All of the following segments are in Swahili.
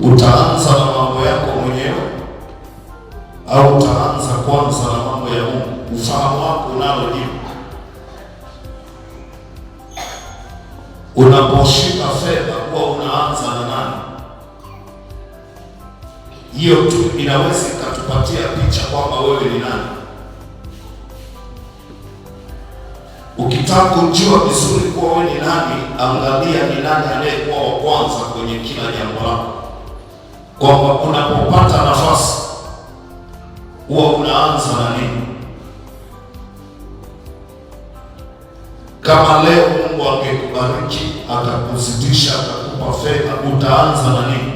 Utaanza na mambo yako mwenyewe au utaanza kwanza na mambo ya Mungu? Ufahamu wako unalo jibu. Unaposhika fedha huwa unaanza na nani? Hiyo tu inaweza ikatupatia picha kwamba wewe ni nani. Ukitaka kujua vizuri kuwa wewe ni nani, angalia ni nani anayekuwa wa kwanza kwenye kila jambo lako, kwamba unapopata nafasi huwa unaanza na nini. Kama leo Mungu angekubariki akakuzidisha akakupa fedha, utaanza na nini?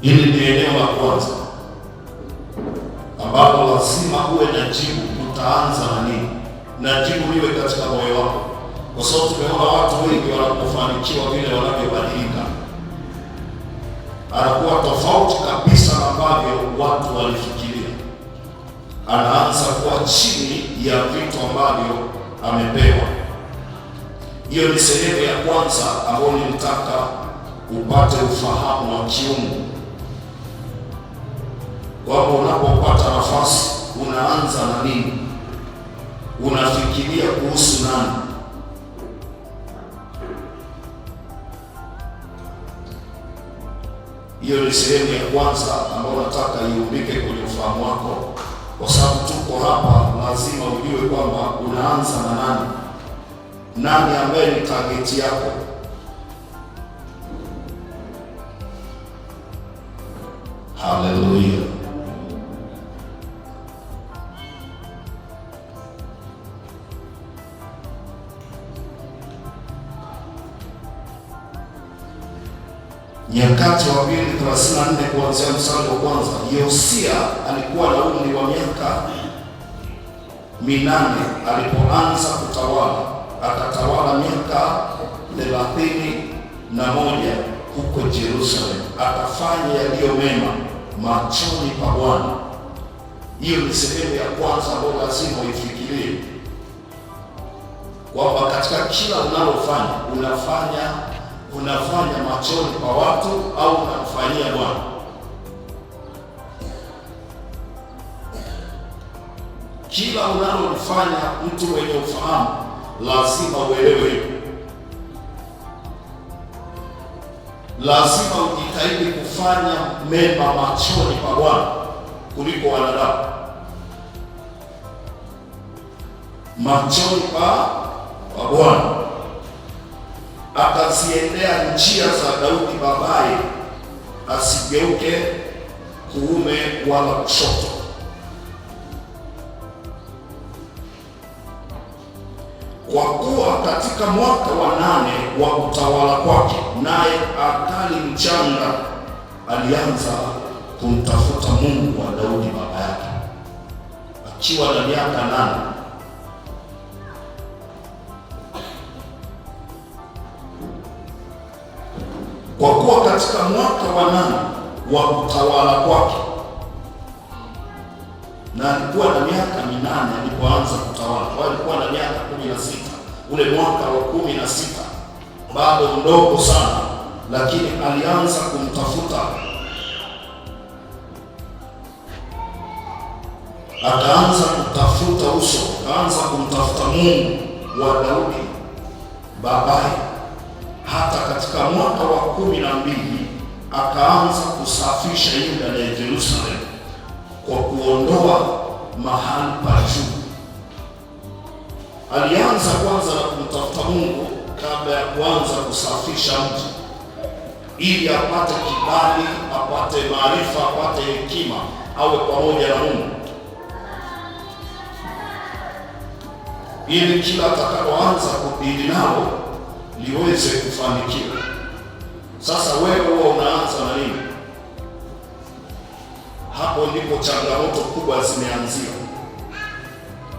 Hili ni eneo la kwanza ambapo lazima uwe na jibu. Utaanza na nini? Na jibu liwe katika moyo wako, kwa sababu tumeona watu wengi wanapofanikiwa vile wanavyobadilika, anakuwa tofauti kabisa na ambavyo watu walifikiria. Anaanza kuwa chini ya vitu ambavyo amepewa. Hiyo ni sehemu ya kwanza ambayo nilitaka upate ufahamu wa kiungu, kwamba unapopata nafasi unaanza na nini? Unafikiria kuhusu nani? Hiyo ni sehemu ya kwanza ambayo nataka iumbike kwenye ufahamu wako, kwa sababu tuko hapa, lazima ujue kwamba unaanza na nani. Nani ambaye ni target yako? Haleluya! Nyakati wa 2:34 kuanzia mstari wa kwanza. Yosia alikuwa na umri wa miaka 8 alipoanza kutawala, akatawala miaka 31 huko Yerusalemu, akafanya yaliyo mema machoni pa Bwana. Hiyo ni sehemu ya kwanza ambayo lazima uifikirie, kwamba katika kila unalofanya unafanya machoni pa watu au unamfanyia Bwana? Kila unalofanya, mtu mwenye ufahamu lazima uelewe hivyo. Lazima ujitahidi kufanya mema machoni pa Bwana kuliko wanadamu. Machoni pa Bwana. Akaziendea njia za Daudi babaye, asigeuke kuume wala kushoto. Kwa kuwa katika mwaka wa 8 wa utawala kwake, naye akali mchanga, alianza kumtafuta Mungu wa Daudi baba yake akiwa na miaka 8. Kwa kuwa katika mwaka wa 8 wa utawala kwake, na alikuwa na miaka 8 alipoanza kutawala, kwa alikuwa na miaka 16. Ule mwaka wa 16 bado mdogo sana, lakini alianza kumtafuta, akaanza kutafuta uso, akaanza kumtafuta Mungu wa Daudi babaye. Hata katika mwaka wa 12 akaanza kusafisha Yuda na Yerusalemu kwa kuondoa mahali pa juu. Alianza kwanza na kumtafuta Mungu kabla ya kuanza kusafisha mji, ili apate kibali, apate maarifa, apate hekima, awe pamoja na Mungu, ili kila atakaloanza kudili nalo liweze kufanikiwa. Sasa wewe huwa unaanza na nini? Hapo ndipo changamoto kubwa zimeanzia.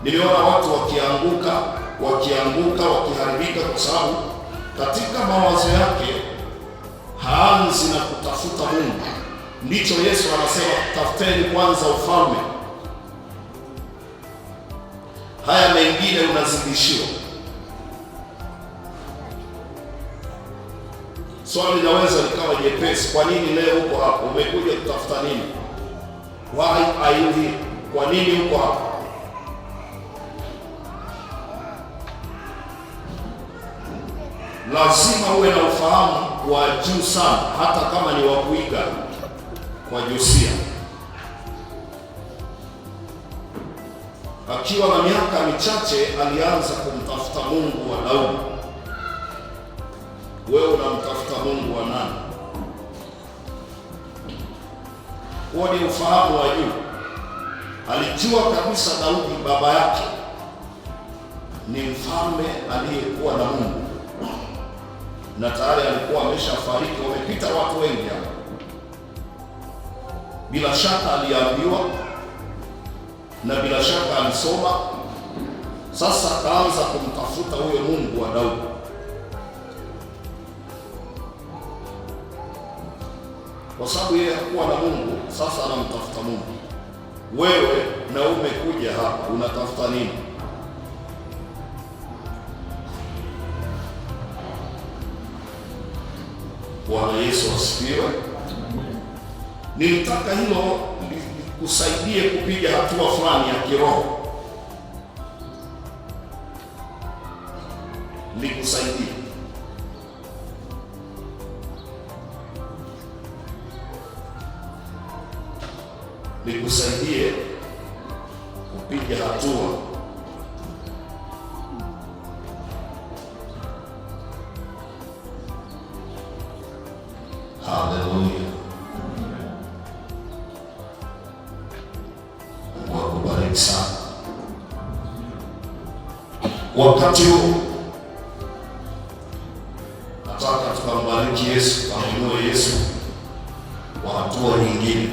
Niliona watu wakianguka, wakiharibika, kwa sababu katika mawazo yake haanzi na kutafuta Mungu. Ndicho Yesu anasema, tafuteni kwanza ufalme, haya mengine unazidishiwa. Swali linaweza likawa jepesi, kwa nini leo uko hapo? Umekuja kutafuta nini? Why are you here? Kwa nini uko hapo? Lazima uwe na ufahamu wa juu sana, hata kama ni wa kuiga kwa Josia. Akiwa na miaka michache alianza kumtafuta Mungu wa Daudi. Wewe unamtafuta Mungu wa nani? Huo ni ufahamu wa juu. Alijua kabisa Daudi baba yake ni mfalme aliyekuwa na Mungu, na tayari alikuwa ameshafariki. Wamepita watu wengi hapa. Bila shaka aliambiwa na bila shaka alisoma. Sasa akaanza kumtafuta huyo Mungu wa Daudi. Kwa sababu yeye hakuwa na Mungu, sasa anamtafuta Mungu. Wewe na umekuja hapa unatafuta nini? Bwana Yesu asifiwe. Nilitaka hilo likusaidie kupiga hatua fulani ya kiroho, likusaidie kupiga hatua. Haleluya. Mungu akubariki sana. Wakati huu nataka tukambariki Yesu, tukamwinue Yesu kwa hatua nyingine.